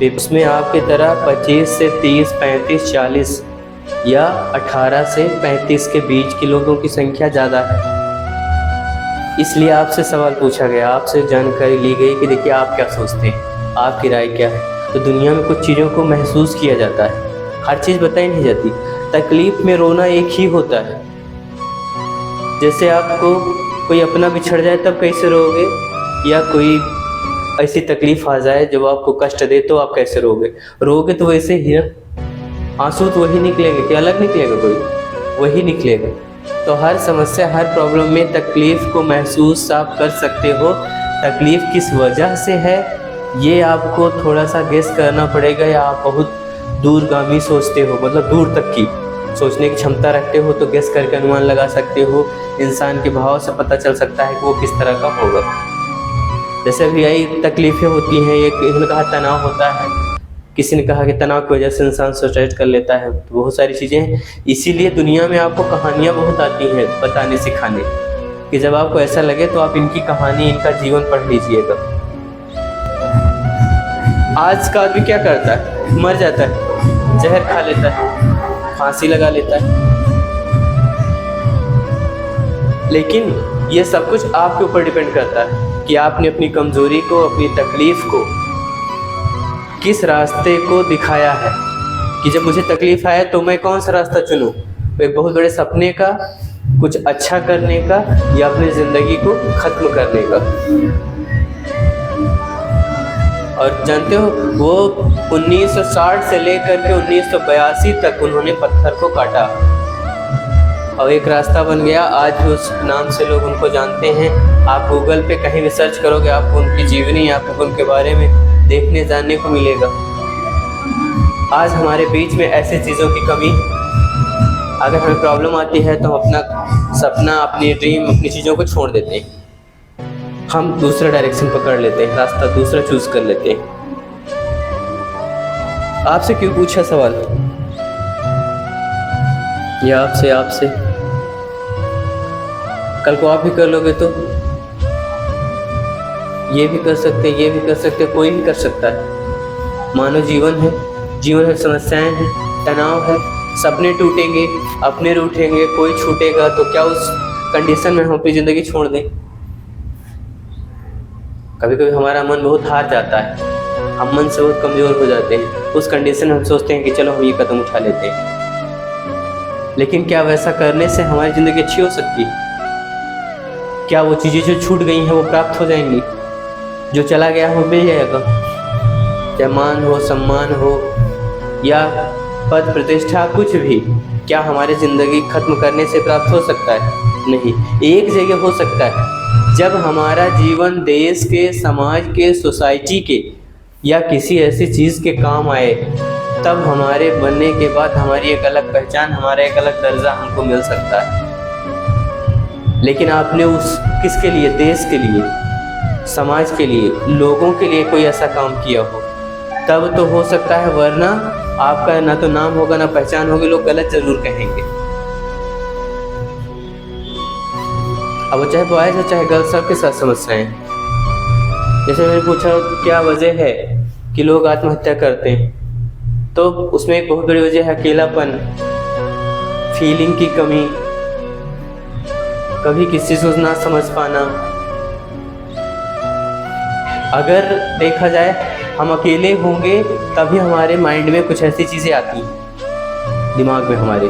उसमें आपकी तरह 25 से 30, 35, 40 या 18 से 35 के बीच के लोगों की संख्या ज़्यादा है। इसलिए आपसे सवाल पूछा गया, आपसे जानकारी ली गई कि देखिए आप क्या सोचते हैं, आपकी राय क्या है। तो दुनिया में कुछ चीज़ों को महसूस किया जाता है, हर चीज़ बताई नहीं जाती। तकलीफ़ में रोना एक ही होता है। जैसे आपको कोई अपना बिछड़ जाए तब कैसे रोगे, या कोई ऐसी तकलीफ़ आ जाए जब आपको कष्ट दे तो आप कैसे रोगे तो वैसे ही ना, आंसू तो वही निकलेंगे कि अलग निकलेगा, कोई वही निकलेगा। तो हर समस्या, हर प्रॉब्लम में तकलीफ़ को महसूस आप कर सकते हो। तकलीफ़ किस वजह से है ये आपको थोड़ा सा गेस करना पड़ेगा, या आप बहुत दूरगामी सोचते हो, मतलब दूर तक की सोचने की क्षमता रखते हो तो गेस करके अनुमान लगा सकते हो। इंसान के भाव से पता चल सकता है कि वो किस तरह का होगा। जैसे अभी यही तकलीफ़ें होती हैं, एक इन्होंने कहा तनाव होता है, किसी ने कहा कि तनाव की वजह से इंसान सुसाइड कर लेता है। तो बहुत सारी चीज़ें हैं। इसीलिए दुनिया में आपको कहानियाँ बहुत आती हैं बताने सिखाने, कि जब आपको ऐसा लगे तो आप इनकी कहानी, इनका जीवन पढ़ लीजिएगा। आज का आदमी क्या करता है, मर जाता है, जहर खा लेता है, फांसी लगा लेता है। लेकिन ये सब कुछ आपके ऊपर डिपेंड करता है कि आपने अपनी कमज़ोरी को, अपनी तकलीफ़ को, किस रास्ते को दिखाया है। कि जब मुझे तकलीफ़ आए तो मैं कौन सा रास्ता चुनूँ, एक बहुत बड़े सपने का, कुछ अच्छा करने का, या अपनी ज़िंदगी को ख़त्म करने का। और जानते हो वो 1960 से लेकर के 1982 तक उन्होंने पत्थर को काटा और एक रास्ता बन गया। आज उस नाम से लोग उनको जानते हैं। आप गूगल पे कहीं भी सर्च करोगे आपको उनकी जीवनी, आपको उनके बारे में देखने जानने को मिलेगा। आज हमारे बीच में ऐसी चीज़ों की कमी, अगर हमें प्रॉब्लम आती है तो हम अपना सपना, अपनी ड्रीम, अपनी चीज़ों को छोड़ देते हैं। हम दूसरा डायरेक्शन पकड़ लेते हैं, रास्ता दूसरा चूज कर लेते हैं। आपसे क्यों पूछा सवाल, या आपसे कल को आप भी कर लोगे तो ये भी कर सकते, ये भी कर सकते, कोई भी कर सकता है। मानव जीवन है, जीवन में समस्याएं हैं, तनाव है, सपने टूटेंगे, अपने रूठेंगे, कोई छूटेगा। तो क्या उस कंडीशन में हम अपनी ज़िंदगी छोड़ दें? कभी कभी हमारा मन बहुत हार जाता है, हम मन से बहुत कमज़ोर हो जाते हैं। उस कंडीशन में हम सोचते हैं कि चलो हम ये कदम उठा लेते हैं। लेकिन क्या वैसा करने से हमारी ज़िंदगी अच्छी हो सकती है? क्या वो चीज़ें जो छूट गई हैं वो प्राप्त हो जाएंगी? जो चला गया वो मिल जाएगा? चाहे मान हो, सम्मान हो, या पद प्रतिष्ठा, कुछ भी, क्या हमारी ज़िंदगी ख़त्म करने से प्राप्त हो सकता है? नहीं। एक जगह हो सकता है, जब हमारा जीवन देश के, समाज के, सोसाइटी के, या किसी ऐसी चीज़ के काम आए, तब हमारे बनने के बाद हमारी एक अलग पहचान, हमारा एक अलग दर्जा हमको मिल सकता है। लेकिन आपने उस किसके लिए, देश के लिए, समाज के लिए, लोगों के लिए कोई ऐसा काम किया हो, तब तो हो सकता है। वरना आपका ना तो नाम होगा ना पहचान होगी, लोग गलत जरूर कहेंगे। अब वो चाहे बॉयज हो चाहे गर्ल्स, सबके साथ समस्याएं। जैसे मैंने पूछा क्या वजह है कि लोग आत्महत्या करते हैं, तो उसमें एक बहुत बड़ी वजह है अकेलापन, फीलिंग की कमी, कभी किसी से ना समझ पाना। अगर देखा जाए हम अकेले होंगे तभी हमारे माइंड में कुछ ऐसी चीज़ें आती हैं दिमाग में हमारे,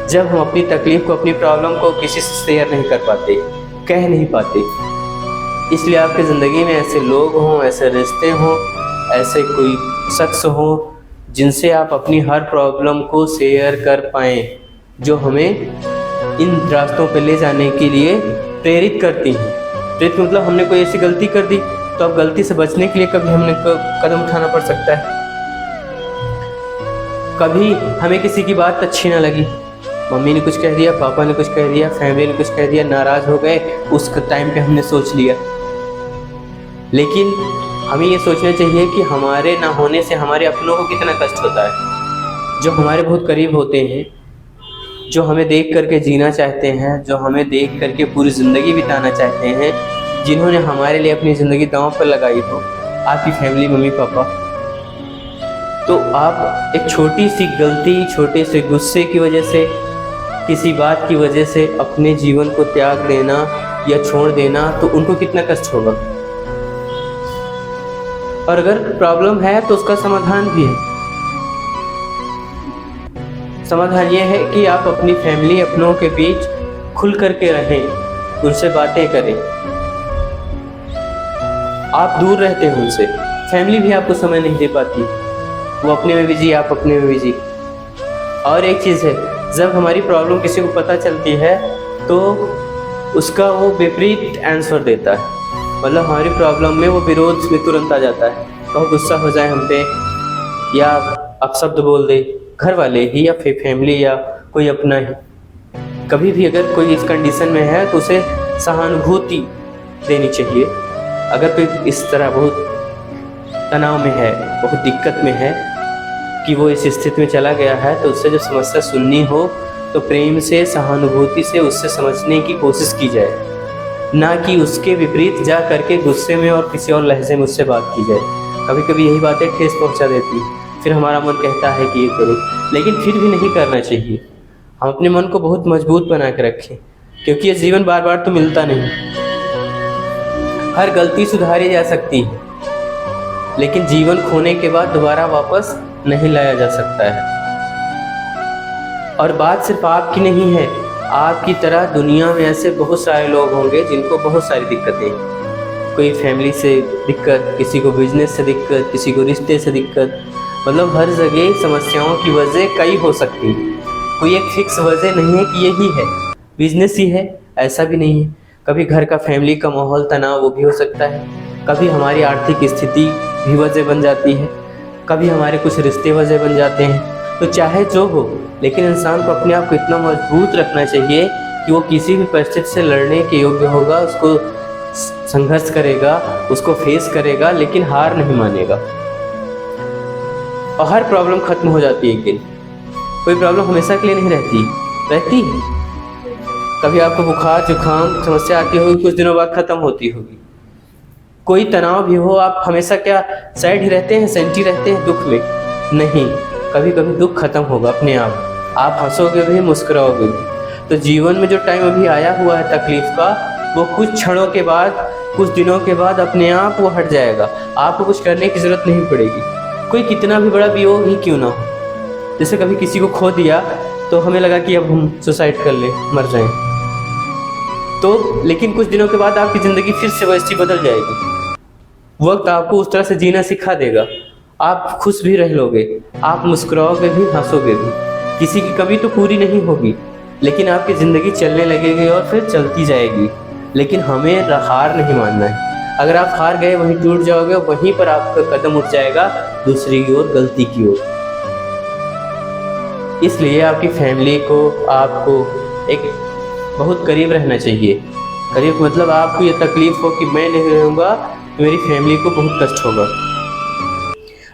जब हम अपनी तकलीफ़ को, अपनी प्रॉब्लम को किसी से शेयर नहीं कर पाते, कह नहीं पाते। इसलिए आपकी ज़िंदगी में ऐसे लोग हों, ऐसे रिश्ते हों, ऐसे कोई शख्स हो जिनसे आप अपनी हर प्रॉब्लम को शेयर कर पाएँ, जो हमें इन रास्तों पर ले जाने के लिए प्रेरित करती हैं। प्रेरित मतलब हमने कोई ऐसी गलती कर दी तो अब गलती से बचने के लिए कभी हमने कदम उठाना पड़ सकता है। कभी हमें किसी की बात अच्छी ना लगी, मम्मी ने कुछ कह दिया, पापा ने कुछ कह दिया, फैमिली ने कुछ कह दिया, नाराज़ हो गए, उस टाइम पे हमने सोच लिया। लेकिन हमें ये सोचना चाहिए कि हमारे ना होने से हमारे अपनों को कितना कष्ट होता है, जो हमारे बहुत करीब होते हैं, जो हमें देख करके जीना चाहते हैं, जो हमें देख करके पूरी ज़िंदगी बिताना चाहते हैं, जिन्होंने हमारे लिए अपनी ज़िंदगी दांव पर लगाई हो। आपकी फैमिली, मम्मी पापा, तो आप एक छोटी सी गलती, छोटे से गुस्से की वजह से, किसी बात की वजह से अपने जीवन को त्याग देना या छोड़ देना, तो उनको कितना कष्ट होगा। और अगर प्रॉब्लम है तो उसका समाधान भी है। समाधान ये है कि आप अपनी फैमिली, अपनों के बीच खुल करके रहें, उनसे बातें करें। आप दूर रहते हैं उनसे, फैमिली भी आपको समय नहीं दे पाती, वो अपने में बिजी, आप अपने में बिजी। और एक चीज़ है, जब हमारी प्रॉब्लम किसी को पता चलती है तो उसका वो विपरीत आंसर देता है, मतलब हमारी प्रॉब्लम में वो विरोध में तुरंत आ जाता है। कहो गुस्सा हो जाए हम पे या अपशब्द बोल दे, घर वाले ही या फिर फैमिली या कोई अपना ही। कभी भी अगर कोई इस कंडीशन में है तो उसे सहानुभूति देनी चाहिए। अगर कोई इस तरह बहुत तनाव में है, बहुत दिक्कत में है कि वो इस स्थिति में चला गया है, तो उससे जब समस्या सुननी हो तो प्रेम से, सहानुभूति से उससे समझने की कोशिश की जाए, ना कि उसके विपरीत जा करके गुस्से में और किसी और लहजे में उससे बात की जाए। कभी कभी यही बातें ठेस पहुंचा देती, फिर हमारा मन कहता है कि ये करो, लेकिन फिर भी नहीं करना चाहिए। हम अपने मन को बहुत मजबूत बना के रखें, क्योंकि ये जीवन बार बार तो मिलता नहीं। हर गलती सुधारी जा सकती है, लेकिन जीवन खोने के बाद दोबारा वापस नहीं लाया जा सकता है। और बात सिर्फ आपकी नहीं है, आपकी तरह दुनिया में ऐसे बहुत सारे लोग होंगे जिनको बहुत सारी दिक्कतें, कोई फैमिली से दिक्कत, किसी को बिजनेस से दिक्कत, किसी को रिश्ते से दिक्कत, मतलब हर जगह समस्याओं की वजह कई हो सकती है। कोई एक फिक्स वजह नहीं है कि यही है, बिजनेस ही है, ऐसा भी नहीं है। कभी घर का, फैमिली का माहौल, तनाव, वो भी हो सकता है। कभी हमारी आर्थिक स्थिति भी वजह बन जाती है, कभी हमारे कुछ रिश्ते वजह बन जाते हैं। तो चाहे जो हो, लेकिन इंसान को अपने आप को इतना मजबूत रखना चाहिए कि वो किसी भी परिस्थिति से लड़ने के योग्य होगा, उसको संघर्ष करेगा, उसको फेस करेगा, लेकिन हार नहीं मानेगा। और हर प्रॉब्लम खत्म हो जाती है, लेकिन कोई प्रॉब्लम हमेशा के लिए नहीं रहती है। कभी आपको बुखार, जुकाम, समस्या आती होगी, कुछ दिनों बाद खत्म होती होगी। कोई तनाव भी हो, आप हमेशा क्या सैड ही रहते हैं, सेंटी रहते हैं दुख में? नहीं, कभी कभी दुख खत्म होगा अपने आप हंसोगे भी, मुस्कुराओगे भी। तो जीवन में जो टाइम अभी आया हुआ है तकलीफ का, वो कुछ क्षणों के बाद, कुछ दिनों के बाद अपने आप वो हट जाएगा। आपको कुछ करने की ज़रूरत नहीं पड़ेगी, कोई कितना भी बड़ा वियोग ही क्यों ना हो। जैसे कभी किसी को खो दिया तो हमें लगा कि अब हम सुसाइड कर ले, मर जाएं, तो लेकिन कुछ दिनों के बाद आपकी ज़िंदगी फिर से वैसी बदल जाएगी। वक्त आपको उस तरह से जीना सिखा देगा, आप खुश भी रह लोगे, आप मुस्कुराओगे भी, हंसोगे भी। किसी की कमी तो पूरी नहीं होगी, लेकिन आपकी ज़िंदगी चलने लगेगी और फिर चलती जाएगी। लेकिन हमें हार नहीं मानना है। अगर आप हार गए, वहीं टूट जाओगे, वहीं पर आपका कदम उठ जाएगा दूसरी की ओर, गलती की ओर। इसलिए आपकी फैमिली को, आपको एक बहुत करीब रहना चाहिए। करीब मतलब आपको ये तकलीफ हो कि मैं नहीं रहूँगा तो मेरी फैमिली को बहुत कष्ट होगा।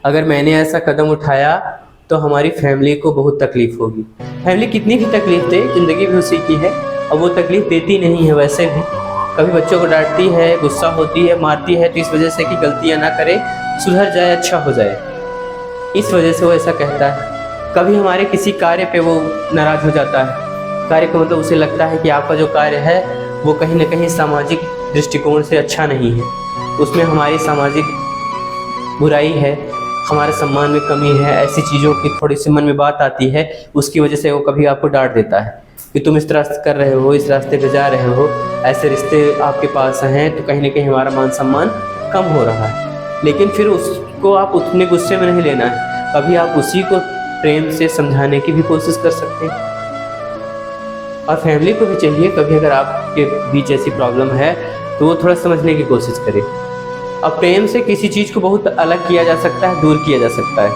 अगर मैंने ऐसा कदम उठाया तो हमारी फैमिली को बहुत तकलीफ होगी। फैमिली कितनी भी तकलीफ दे, ज़िंदगी भी उसी की है, और वो तकलीफ देती नहीं है। वैसे भी कभी बच्चों को डांटती है, गुस्सा होती है, मारती है, तो इस वजह से कि गलतियाँ ना करे, सुधर जाए, अच्छा हो जाए, इस वजह से वो ऐसा कहता है। कभी हमारे किसी कार्य पे वो नाराज़ हो जाता है। कार्य का मतलब उसे लगता है कि आपका जो कार्य है वो कहीं ना कहीं सामाजिक दृष्टिकोण से अच्छा नहीं है, उसमें हमारी सामाजिक बुराई है, हमारे सम्मान में कमी है, ऐसी चीज़ों की थोड़ी सी मन में बात आती है। उसकी वजह से वो कभी आपको डांट देता है कि तुम इस तरह से कर रहे हो, इस रास्ते पे जा रहे हो, ऐसे रिश्ते आपके पास हैं, तो कहीं ना कहीं हमारा मान सम्मान कम हो रहा है। लेकिन फिर उसको आप उतने गुस्से में नहीं लेना है, कभी आप उसी को प्रेम से समझाने की भी कोशिश कर सकते हैं। और फैमिली को भी चाहिए, कभी अगर आपके बीच ऐसी प्रॉब्लम है तो वो थोड़ा समझने की कोशिश करे। अब प्रेम से किसी चीज़ को बहुत अलग किया जा सकता है, दूर किया जा सकता है।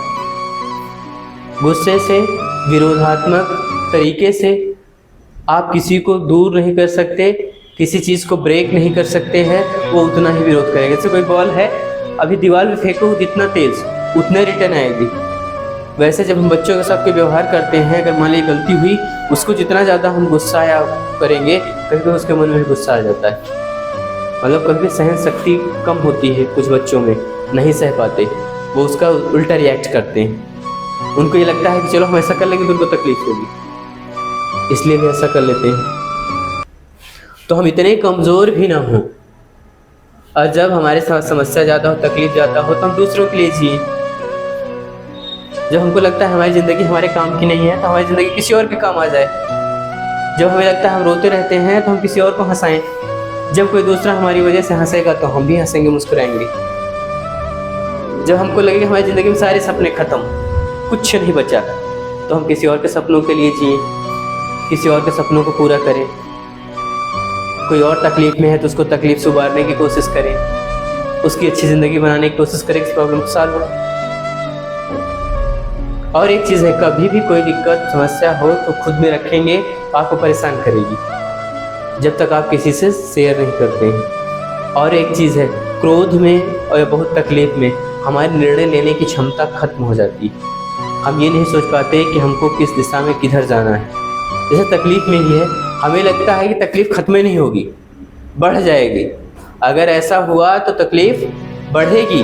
गुस्से से, विरोधात्मक तरीके से आप किसी को दूर नहीं कर सकते, किसी चीज़ को ब्रेक नहीं कर सकते हैं, वो उतना ही विरोध करेगा। जैसे कोई बॉल है, अभी दीवार में फेंको जितना तेज़, उतना रिटर्न आएगी। वैसे जब हम बच्चों के साथ कोई व्यवहार करते हैं, अगर मान ली गलती हुई, उसको जितना ज़्यादा हम गुस्सा या करेंगे, कभी कभी उसके मन में भी गुस्सा आ जाता है। मतलब कभी सहन शक्ति कम होती है, कुछ बच्चों में नहीं सह पाते, वो उसका उल्टा रिएक्ट करते हैं। उनको ये लगता है कि चलो हम ऐसा कर लेंगे तो उनको तकलीफ होगी, इसलिए वे ऐसा कर लेते हैं। तो हम इतने कमज़ोर भी ना हों, और जब हमारे साथ समस्या ज़्यादा हो, तकलीफ ज़्यादा हो, तो हम दूसरों के लिए जिए। जब हमको लगता है हमारी ज़िंदगी हमारे काम की नहीं है, तो हमारी ज़िंदगी किसी और के काम आ जाए। जब हमें लगता है हम रोते रहते हैं, तो हम किसी और को हंसाएं। जब कोई दूसरा हमारी वजह से हंसेगा तो हम भी हंसेंगे, मुस्कुराएंगे। जब हमको लगे कि हमारी ज़िंदगी में सारे सपने ख़त्म, कुछ नहीं बचा, तो हम किसी और के सपनों के लिए जिए, किसी और के सपनों को पूरा करें। कोई और तकलीफ़ में है तो उसको तकलीफ़ से उबारने की कोशिश करें, उसकी अच्छी ज़िंदगी बनाने की कोशिश करें, इस प्रॉब्लम को सॉल्व हो। और एक चीज़ है, कभी भी कोई दिक्कत समस्या हो तो खुद में रखेंगे, आपको परेशान करेगी, जब तक आप किसी से शेयर नहीं करते हैं। और एक चीज़ है, क्रोध में और बहुत तकलीफ़ में हमारी निर्णय लेने की क्षमता खत्म हो जाती है। हम ये नहीं सोच पाते कि हमको किस दिशा में किधर जाना है। जैसे तकलीफ़ में ही है, हमें लगता है कि तकलीफ़ ख़त्म ही नहीं होगी, बढ़ जाएगी। अगर ऐसा हुआ तो तकलीफ़ बढ़ेगी।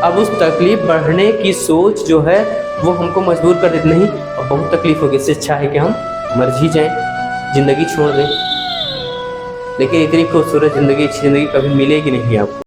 अब उस तकलीफ़ बढ़ने की सोच जो है वो हमको मजबूर कर देती, नहीं अब बहुत तकलीफ़ होगी, इससे अच्छा है कि हम मर ही जाएं, ज़िंदगी छोड़ दें। लेकिन इतनी खूबसूरत ज़िंदगी, अच्छी ज़िंदगी कभी मिलेगी नहीं आपको।